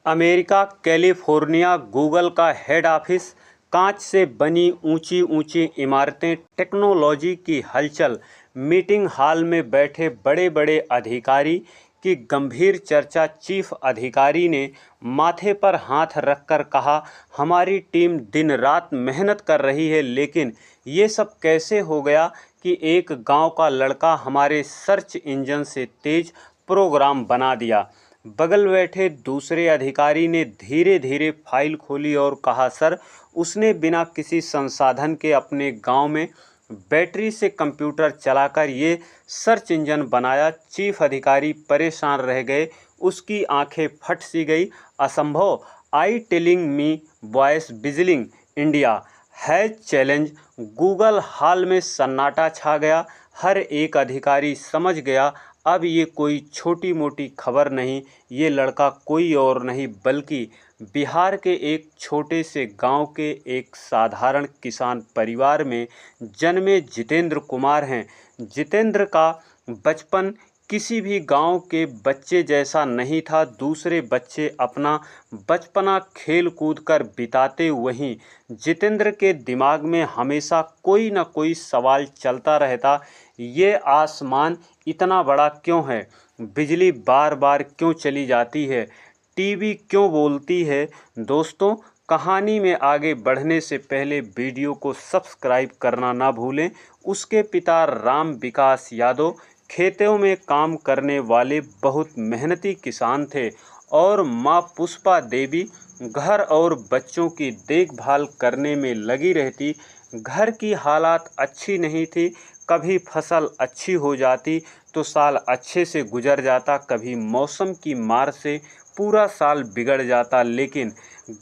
America California Google का head office, कांच से बनी ऊंची ऊंची इमारतें, टेक्नोलॉजी की हलचल, मीटिंग हॉल में बैठे बड़े बड़े अधिकारी की गंभीर चर्चा। चीफ अधिकारी ने माथे पर हाथ रखकर कहा, हमारी टीम दिन रात मेहनत कर रही है, लेकिन ये सब कैसे हो गया कि एक गांव का लड़का हमारे सर्च इंजन से तेज प्रोग्राम बना दिया। बगल बैठे दूसरे अधिकारी ने धीरे धीरे फाइल खोली और कहा, सर, उसने बिना किसी संसाधन के अपने गांव में बैटरी से कंप्यूटर चलाकर ये सर्च इंजन बनाया। चीफ अधिकारी परेशान रह गए, उसकी आंखें फट सी गई। असंभव! आई टेलिंग मी वॉइस बिजलिंग India has challenge. Google hall में सन्नाटा छा गया। हर एक अधिकारी समझ गया, अब ये कोई छोटी मोटी खबर नहीं, ये लड़का कोई और नहीं बल्कि बिहार के एक छोटे से गांव के एक साधारण किसान परिवार में जन्मे जितेंद्र कुमार हैं। जितेंद्र का बचपन किसी भी गांव के बच्चे जैसा नहीं था। दूसरे बच्चे अपना बचपना खेल कूद कर बिताते, वहीं जितेंद्र के दिमाग में हमेशा कोई न कोई सवाल चलता रहता। ये आसमान इतना बड़ा क्यों है? बिजली बार बार क्यों चली जाती है? टीवी क्यों बोलती है? दोस्तों, कहानी में आगे बढ़ने से पहले वीडियो को सब्सक्राइब करना ना भूलें। उसके पिता राम विकास यादव खेतों में काम करने वाले बहुत मेहनती किसान थे और माँ पुष्पा देवी घर और बच्चों की देखभाल करने में लगी रहती। घर की हालात अच्छी नहीं थी। कभी फसल अच्छी हो जाती तो साल अच्छे से गुजर जाता, कभी मौसम की मार से पूरा साल बिगड़ जाता। लेकिन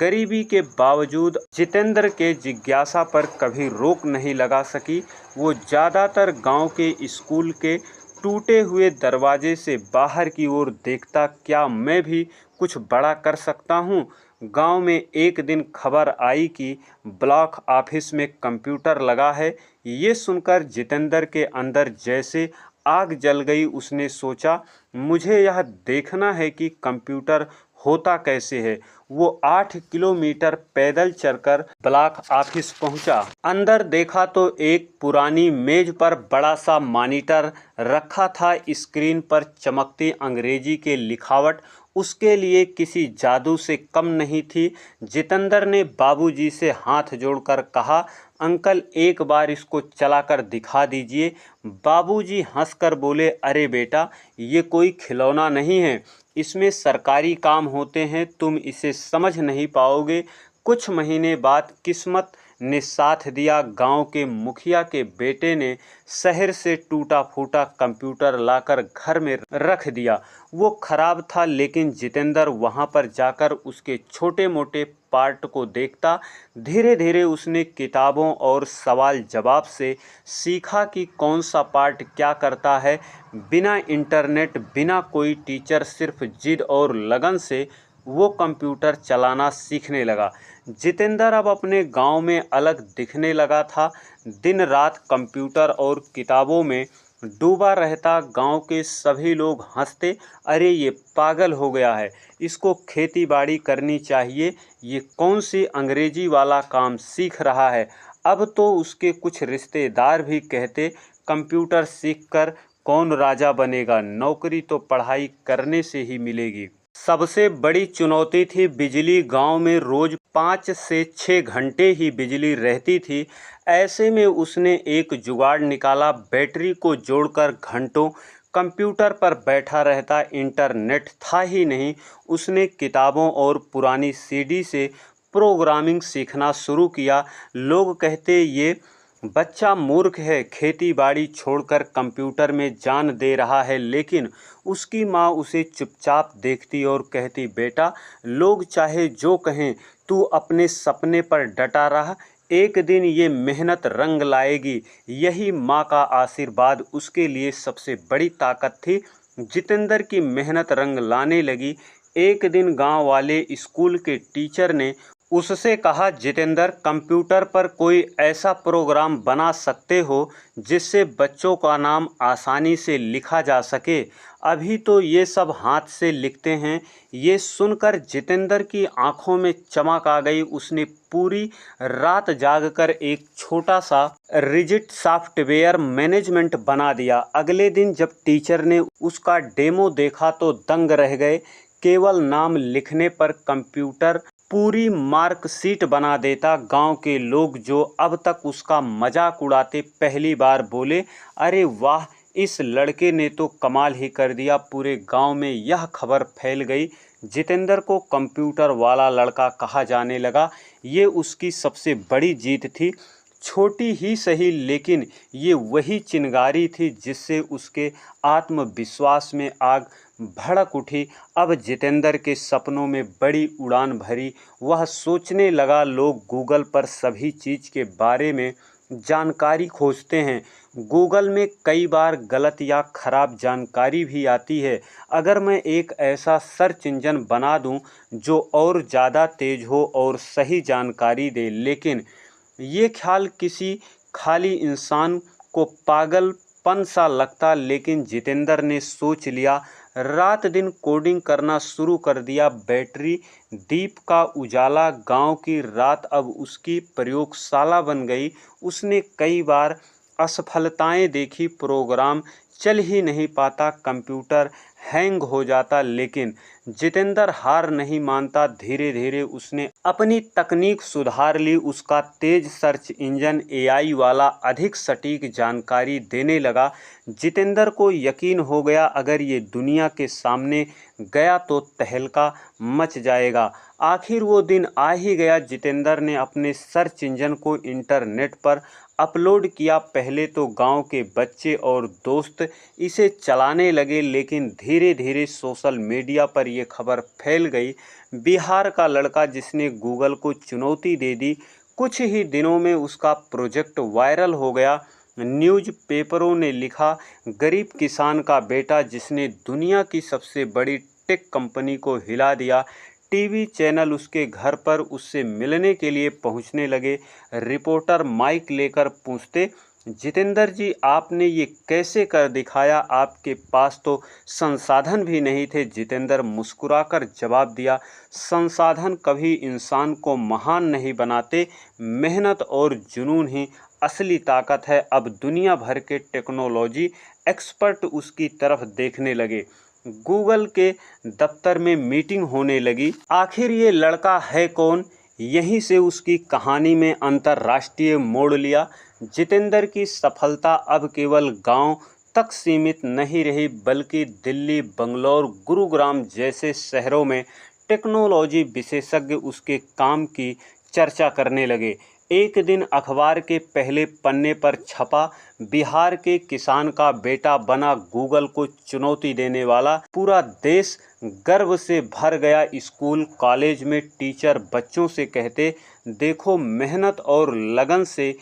गरीबी के बावजूद जितेंद्र के जिज्ञासा पर कभी रोक नहीं लगा सकी। वो ज़्यादातर गांव के स्कूल के टूटे हुए दरवाजे से बाहर की ओर देखता, क्या मैं भी कुछ बड़ा कर सकता हूँ? गांव में एक दिन खबर आई कि ब्लॉक ऑफिस में कंप्यूटर लगा है। ये सुनकर जितेंद्र के अंदर जैसे आग जल गई। उसने सोचा, मुझे यह देखना है कि कंप्यूटर होता कैसे है। वो 8 किलोमीटर पैदल चलकर ब्लॉक ऑफिस पहुंचा। अंदर देखा तो एक पुरानी मेज पर बड़ा सा मॉनिटर रखा था। स्क्रीन पर चमकती अंग्रेजी के लिखावट उसके लिए किसी जादू से कम नहीं थी। जितेंद्र ने बाबूजी से हाथ जोड़कर कहा, अंकल, एक बार इसको चलाकर दिखा दीजिए। बाबूजी हंसकर बोले, अरे बेटा, ये कोई खिलौना नहीं है, इसमें सरकारी काम होते हैं, तुम इसे समझ नहीं पाओगे। कुछ महीने बाद किस्मत ने साथ दिया। गांव के मुखिया के बेटे ने शहर से टूटा फूटा कंप्यूटर लाकर घर में रख दिया। वो खराब था, लेकिन जितेंद्र वहां पर जाकर उसके छोटे मोटे पार्ट को देखता। धीरे धीरे उसने किताबों और सवाल जवाब से सीखा कि कौन सा पार्ट क्या करता है। बिना इंटरनेट, बिना कोई टीचर, सिर्फ जिद और लगन से वो कंप्यूटर चलाना सीखने लगा। जितेंद्र अब अपने गांव में अलग दिखने लगा था। दिन रात कंप्यूटर और किताबों में डूबा रहता। गांव के सभी लोग हंसते, अरे ये पागल हो गया है, इसको खेती बाड़ी करनी चाहिए, ये कौन सी अंग्रेजी वाला काम सीख रहा है। अब तो उसके कुछ रिश्तेदार भी कहते, कंप्यूटर सीखकर कौन राजा बनेगा, नौकरी तो पढ़ाई करने से ही मिलेगी। सबसे बड़ी चुनौती थी बिजली। गांव में रोज 5 से 6 घंटे ही बिजली रहती थी। ऐसे में उसने एक जुगाड़ निकाला, बैटरी को जोड़कर घंटों कंप्यूटर पर बैठा रहता। इंटरनेट था ही नहीं। उसने किताबों और पुरानी सीडी से प्रोग्रामिंग सीखना शुरू किया। लोग कहते, ये बच्चा मूर्ख है, खेती बाड़ी छोड़कर कंप्यूटर में जान दे रहा है। लेकिन उसकी माँ उसे चुपचाप देखती और कहती, बेटा, लोग चाहे जो कहें, तू अपने सपने पर डटा रहा, एक दिन ये मेहनत रंग लाएगी। यही माँ का आशीर्वाद उसके लिए सबसे बड़ी ताकत थी। जितेंद्र की मेहनत रंग लाने लगी। एक दिन गांव वाले स्कूल के टीचर ने उससे कहा, जितेंद्र, कंप्यूटर पर कोई ऐसा प्रोग्राम बना सकते हो जिससे बच्चों का नाम आसानी से लिखा जा सके? अभी तो ये सब हाथ से लिखते हैं। ये सुनकर जितेंद्र की आंखों में चमक आ गई। उसने पूरी रात जागकर एक छोटा सा रिजिट सॉफ्टवेयर मैनेजमेंट बना दिया। अगले दिन जब टीचर ने उसका डेमो देखा तो दंग रह गए। केवल नाम लिखने पर कंप्यूटर पूरी मार्कशीट बना देता। गांव के लोग जो अब तक उसका मजाक उड़ाते, पहली बार बोले, अरे वाह, इस लड़के ने तो कमाल ही कर दिया। पूरे गांव में यह खबर फैल गई। जितेंद्र को कंप्यूटर वाला लड़का कहा जाने लगा। ये उसकी सबसे बड़ी जीत थी। छोटी ही सही, लेकिन ये वही चिंगारी थी जिससे उसके आत्मविश्वास में आग भड़क उठी। अब जितेंद्र के सपनों में बड़ी उड़ान भरी। वह सोचने लगा, लोग गूगल पर सभी चीज़ के बारे में जानकारी खोजते हैं। गूगल में कई बार गलत या ख़राब जानकारी भी आती है। अगर मैं एक ऐसा सर्च इंजन बना दूं जो और ज़्यादा तेज़ हो और सही जानकारी दे। लेकिन ये ख्याल किसी खाली इंसान को पागलपन सा लगता, लेकिन जितेंद्र ने सोच लिया। रात दिन कोडिंग करना शुरू कर दिया। बैटरी दीप का उजाला, गांव की रात अब उसकी प्रयोगशाला बन गई। उसने कई बार असफलताएं देखी, प्रोग्राम चल ही नहीं पाता, कंप्यूटर हैंग हो जाता, लेकिन जितेंद्र हार नहीं मानता। धीरे धीरे उसने अपनी तकनीक सुधार ली। उसका तेज सर्च इंजन एआई वाला अधिक सटीक जानकारी देने लगा। जितेंद्र को यकीन हो गया, अगर ये दुनिया के सामने गया तो तहलका मच जाएगा। आखिर वो दिन आ ही गया। जितेंद्र ने अपने सर्च इंजन को इंटरनेट पर अपलोड किया। पहले तो गांव के बच्चे और दोस्त इसे चलाने लगे, लेकिन धीरे धीरे सोशल मीडिया पर यह खबर फैल गई। बिहार का लड़का जिसने गूगल को चुनौती दे दी, कुछ ही दिनों में उसका प्रोजेक्ट वायरल हो गया। न्यूज़पेपरों ने लिखा, गरीब किसान का बेटा जिसने दुनिया की सबसे बड़ी टेक कंपनी को हिला दिया। टीवी चैनल उसके घर पर उससे मिलने के लिए पहुंचने लगे। रिपोर्टर माइक लेकर पूछते, जितेंद्र जी, आपने ये कैसे कर दिखाया? आपके पास तो संसाधन भी नहीं थे। जितेंद्र मुस्कुराकर जवाब दिया, संसाधन कभी इंसान को महान नहीं बनाते, मेहनत और जुनून ही असली ताकत है। अब दुनिया भर के टेक्नोलॉजी एक्सपर्ट उसकी तरफ देखने लगे। गूगल के दफ्तर में मीटिंग होने लगी। आखिर ये लड़का है कौन? यहीं से उसकी कहानी में अंतर्राष्ट्रीय मोड़ लिया। जितेंद्र की सफलता अब केवल गांव तक सीमित नहीं रही, बल्कि दिल्ली, बंगलौर, गुरुग्राम जैसे शहरों में टेक्नोलॉजी विशेषज्ञ उसके काम की चर्चा करने लगे। एक दिन अखबार के पहले पन्ने पर छपा, बिहार के किसान का बेटा बना गूगल को चुनौती देने वाला। पूरा देश गर्व से भर गया। स्कूल कॉलेज में टीचर बच्चों से कहते, देखो, मेहनत और लगन से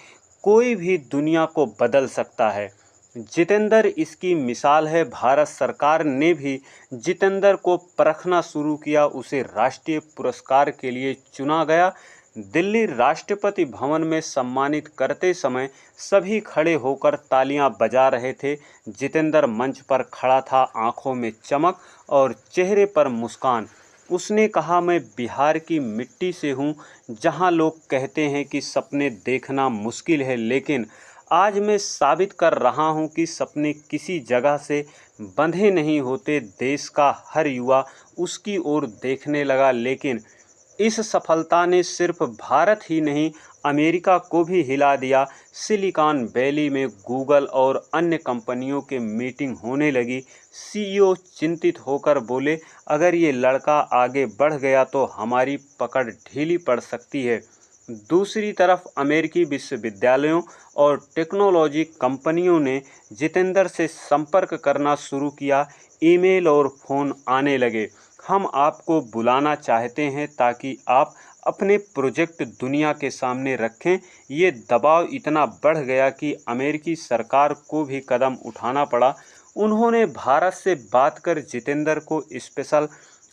कोई भी दुनिया को बदल सकता है। जितेंद्र इसकी मिसाल है। भारत सरकार ने भी जितेंद्र को परखना शुरू किया। उसे राष्ट्रीय पुरस्कार के लिए चुना गया। दिल्ली राष्ट्रपति भवन में सम्मानित करते समय सभी खड़े होकर तालियां बजा रहे थे। जितेंद्र मंच पर खड़ा था, आंखों में चमक और चेहरे पर मुस्कान। उसने कहा, मैं बिहार की मिट्टी से हूँ, जहाँ लोग कहते हैं कि सपने देखना मुश्किल है, लेकिन आज मैं साबित कर रहा हूँ कि सपने किसी जगह से बंधे नहीं होते। देश का हर युवा उसकी ओर देखने लगा। लेकिन इस सफलता ने सिर्फ भारत ही नहीं, अमेरिका को भी हिला दिया। सिलिकॉन वैली में गूगल और अन्य कंपनियों के मीटिंग होने लगी। सीईओ चिंतित होकर बोले, अगर ये लड़का आगे बढ़ गया तो हमारी पकड़ ढीली पड़ सकती है। दूसरी तरफ अमेरिकी विश्वविद्यालयों और टेक्नोलॉजी कंपनियों ने जितेंद्र से संपर्क करना शुरू किया। ईमेल और फ़ोन आने लगे, हम आपको बुलाना चाहते हैं ताकि आप अपने प्रोजेक्ट दुनिया के सामने रखें। ये दबाव इतना बढ़ गया कि अमेरिकी सरकार को भी कदम उठाना पड़ा। उन्होंने भारत से बात कर जितेंद्र को स्पेशल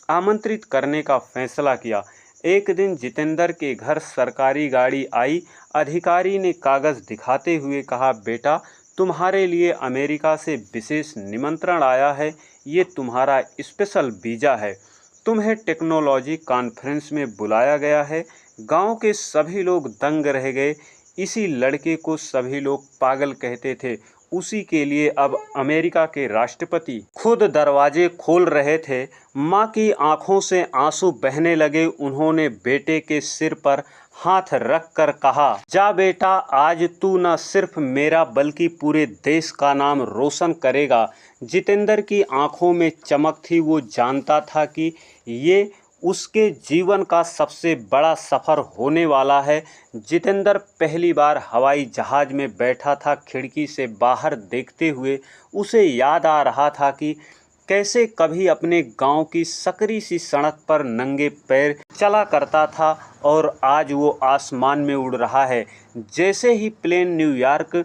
आमंत्रित करने का फैसला किया। एक दिन जितेंद्र के घर सरकारी गाड़ी आई। अधिकारी ने कागज़ दिखाते हुए कहा, बेटा तुम्हारे लिए अमेरिका से विशेष निमंत्रण आया है। ये तुम्हारा स्पेशल वीज़ा है। तुम्हें टेक्नोलॉजी कॉन्फ्रेंस में बुलाया गया है। गांव के सभी लोग दंग रह गए। इसी लड़के को सभी लोग पागल कहते थे। उसी के लिए अब अमेरिका के राष्ट्रपति खुद दरवाजे खोल रहे थे। माँ की आंखों से आंसू बहने लगे। उन्होंने बेटे के सिर पर हाथ रख कर कहा, जा बेटा, आज तू न सिर्फ मेरा बल्कि पूरे देश का नाम रोशन करेगा। जितेंद्र की आंखों में चमक थी। वो जानता था कि ये उसके जीवन का सबसे बड़ा सफ़र होने वाला है। जितेंद्र पहली बार हवाई जहाज़ में बैठा था। खिड़की से बाहर देखते हुए उसे याद आ रहा था कि कैसे कभी अपने गांव की सकरी सी सड़क पर नंगे पैर चला करता था और आज वो आसमान में उड़ रहा है। जैसे ही प्लेन न्यूयॉर्क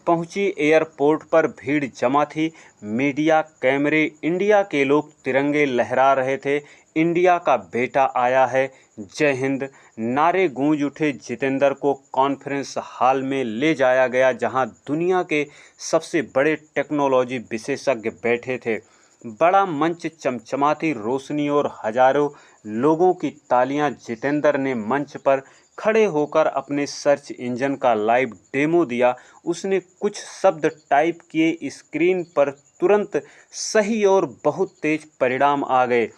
पहुंची, एयरपोर्ट पर भीड़ जमा थी। मीडिया, कैमरे, इंडिया के लोग तिरंगे लहरा रहे थे। इंडिया का बेटा आया है, जय हिंद नारे गूंज उठे। जितेंद्र को कॉन्फ्रेंस हॉल में ले जाया गया, जहां दुनिया के सबसे बड़े टेक्नोलॉजी विशेषज्ञ बैठे थे। बड़ा मंच, चमचमाती रोशनी और हजारों लोगों की तालियां। जितेंद्र ने मंच पर खड़े होकर अपने सर्च इंजन का लाइव डेमो दिया। उसने कुछ शब्द टाइप किए। स्क्रीन पर तुरंत सही और बहुत तेज परिणाम आ गए।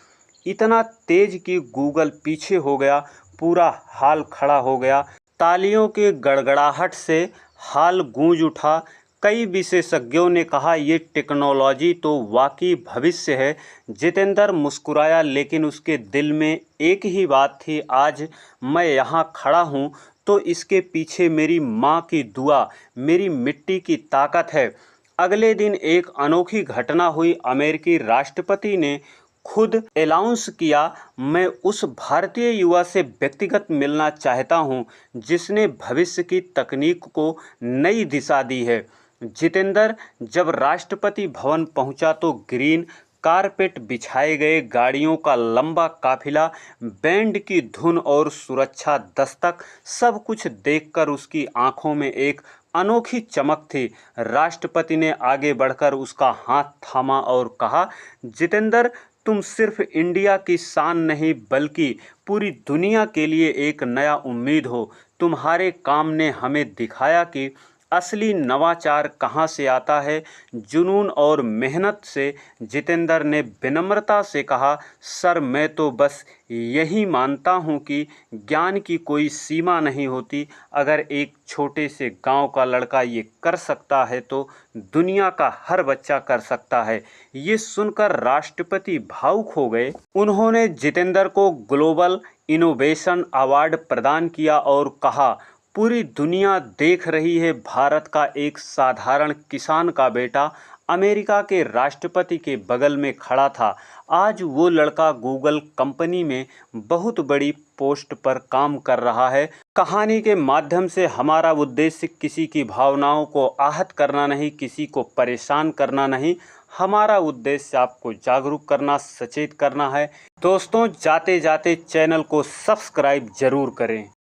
इतना तेज कि गूगल पीछे हो गया। पूरा हॉल खड़ा हो गया। तालियों के गड़गड़ाहट से हॉल गूंज उठा। कई विशेषज्ञों ने कहा, ये टेक्नोलॉजी तो वाकई भविष्य है। जितेंद्र मुस्कुराया, लेकिन उसके दिल में एक ही बात थी, आज मैं यहाँ खड़ा हूँ तो इसके पीछे मेरी माँ की दुआ, मेरी मिट्टी की ताकत है। अगले दिन एक अनोखी घटना हुई। अमेरिकी राष्ट्रपति ने खुद अनाउंस किया, मैं उस भारतीय युवा से व्यक्तिगत मिलना चाहता हूं जिसने भविष्य की तकनीक को नई दिशा दी है। जितेंद्र जब राष्ट्रपति भवन पहुंचा तो ग्रीन कारपेट बिछाए गए, गाड़ियों का लंबा काफिला, बैंड की धुन और सुरक्षा दस्तक, सब कुछ देखकर उसकी आंखों में एक अनोखी चमक थी। राष्ट्रपति ने आगे बढ़कर उसका हाथ थामा और कहा, जितेंद्र, तुम सिर्फ इंडिया की शान नहीं बल्कि पूरी दुनिया के लिए एक नया उम्मीद हो। तुम्हारे काम ने हमें दिखाया कि असली नवाचार कहाँ से आता है, जुनून और मेहनत से। जितेंद्र ने विनम्रता से कहा, सर, मैं तो बस यही मानता हूँ कि ज्ञान की कोई सीमा नहीं होती। अगर एक छोटे से गांव का लड़का ये कर सकता है तो दुनिया का हर बच्चा कर सकता है। ये सुनकर राष्ट्रपति भावुक हो गए। उन्होंने जितेंद्र को ग्लोबल इनोवेशन अवार्ड प्रदान किया और कहा, पूरी दुनिया देख रही है, भारत का एक साधारण किसान का बेटा अमेरिका के राष्ट्रपति के बगल में खड़ा था। आज वो लड़का गूगल कंपनी में बहुत बड़ी पोस्ट पर काम कर रहा है। कहानी के माध्यम से हमारा उद्देश्य किसी की भावनाओं को आहत करना नहीं, किसी को परेशान करना नहीं। हमारा उद्देश्य आपको जागरूक करना, सचेत करना है। दोस्तों, जाते जाते चैनल को सब्सक्राइब जरूर करें।